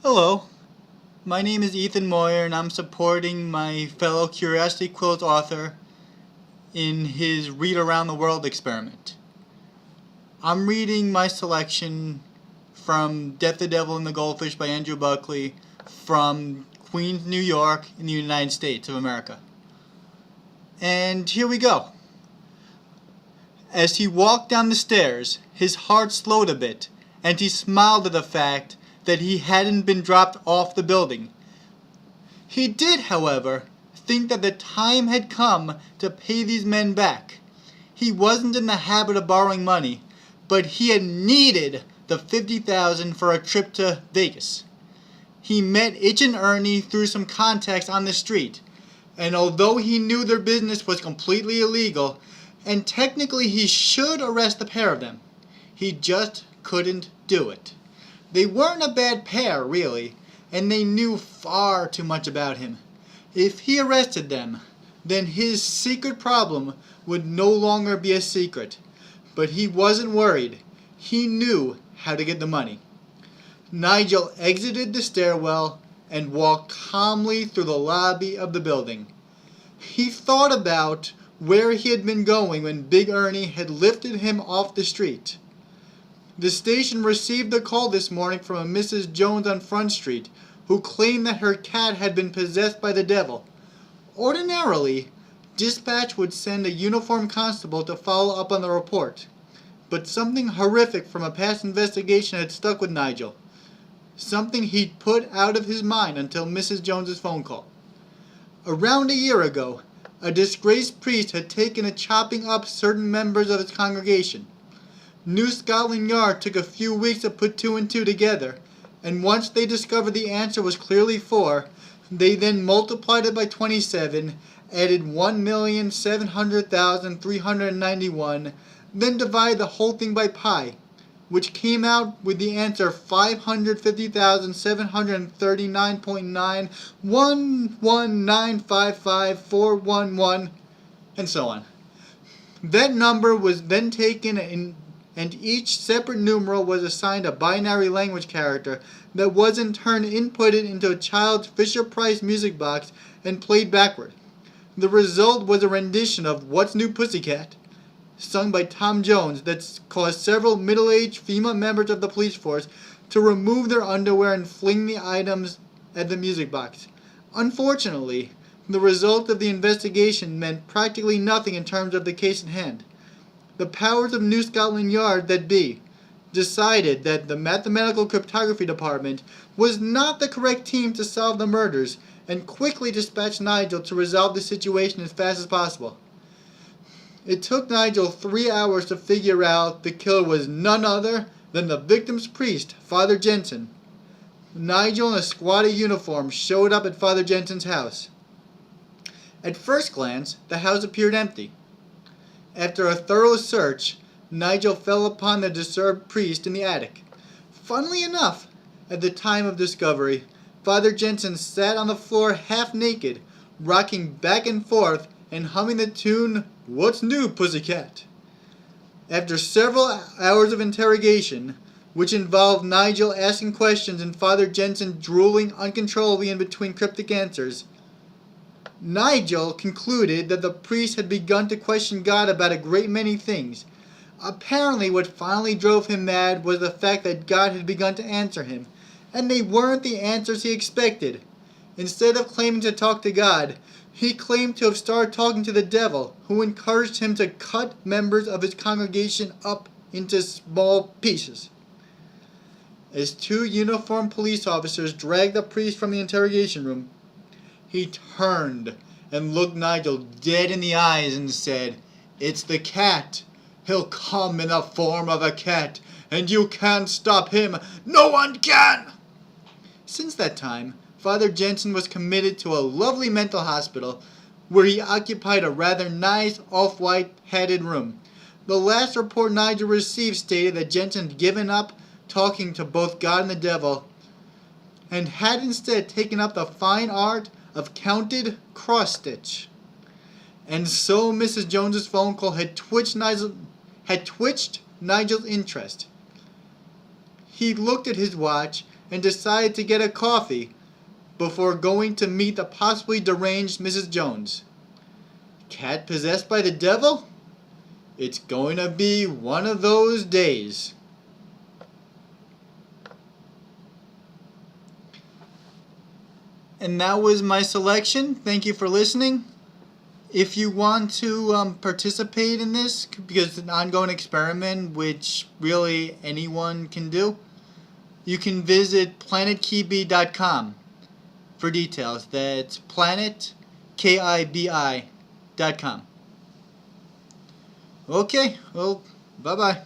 Hello, my name is Ethan Mawyer and I'm supporting my fellow Curiosity Quilt author in his Read Around the World experiment. I'm reading my selection from Death the Devil and the Goldfish by Andrew Buckley from Queens, New York in the United States of America. And here we go. As he walked down the stairs, his heart slowed a bit, and he smiled at the fact that he hadn't been dropped off the building. He did, however, think that the time had come to pay these men back. He wasn't in the habit of borrowing money, but he had needed the $50,000 for a trip to Vegas. He met Itch and Ernie through some contacts on the street, and although he knew their business was completely illegal, and technically he should arrest the pair of them, he just couldn't do it. They weren't a bad pair, really, and they knew far too much about him. If he arrested them, then his secret problem would no longer be a secret. But he wasn't worried. He knew how to get the money. Nigel exited the stairwell and walked calmly through the lobby of the building. He thought about where he had been going when Big Ernie had lifted him off the street. The station received a call this morning from a Mrs. Jones on Front Street, who claimed that her cat had been possessed by the devil. Ordinarily, dispatch would send a uniformed constable to follow up on the report, but something horrific from a past investigation had stuck with Nigel, something he'd put out of his mind until Mrs. Jones's phone call. Around a year ago, a disgraced priest had taken to chopping up certain members of his congregation. New Scotland Yard took a few weeks to put two and two together, and once they discovered the answer was clearly 4, they then multiplied it by 27, added 1,700,391, then divided the whole thing by pi, which came out with the answer 550,739.911955411, and so on. That number was then taken and each separate numeral was assigned a binary language character that was in turn inputted into a child's Fisher-Price music box and played backward. The result was a rendition of What's New Pussycat, sung by Tom Jones, that caused several middle-aged female members of the police force to remove their underwear and fling the items at the music box. Unfortunately, the result of the investigation meant practically nothing in terms of the case at hand. The powers of New Scotland Yard that be decided that the Mathematical Cryptography Department was not the correct team to solve the murders and quickly dispatched Nigel to resolve the situation as fast as possible. It took Nigel 3 hours to figure out the killer was none other than the victim's priest, Father Jensen. Nigel in a squatty uniform showed up at Father Jensen's house. At first glance, the house appeared empty. After a thorough search, Nigel fell upon the disturbed priest in the attic. Funnily enough, at the time of discovery, Father Jensen sat on the floor half naked, rocking back and forth and humming the tune, What's New, Pussycat? After several hours of interrogation, which involved Nigel asking questions and Father Jensen drooling uncontrollably in between cryptic answers, Nigel concluded that the priest had begun to question God about a great many things. Apparently what finally drove him mad was the fact that God had begun to answer him, and they weren't the answers he expected. Instead of claiming to talk to God, he claimed to have started talking to the devil, who encouraged him to cut members of his congregation up into small pieces. As 2 uniformed police officers dragged the priest from the interrogation room, he turned and looked Nigel dead in the eyes and said, It's the cat. He'll come in the form of a cat, and you can't stop him. No one can! Since that time, Father Jensen was committed to a lovely mental hospital where he occupied a rather nice off-white padded room. The last report Nigel received stated that Jensen had given up talking to both God and the devil and had instead taken up the fine art of counted cross-stitch. And so Mrs. Jones's phone call had twitched Nigel's interest. He looked at his watch and decide to get a coffee before going to meet the possibly deranged Mrs. Jones. Cat possessed by the devil? It's going to be one of those days. And that was my selection. Thank you for listening. If you want to participate in this, because it's an ongoing experiment which really anyone can do, you can visit planetkb.com for details. That's planetkibi.com. Okay, well, bye-bye.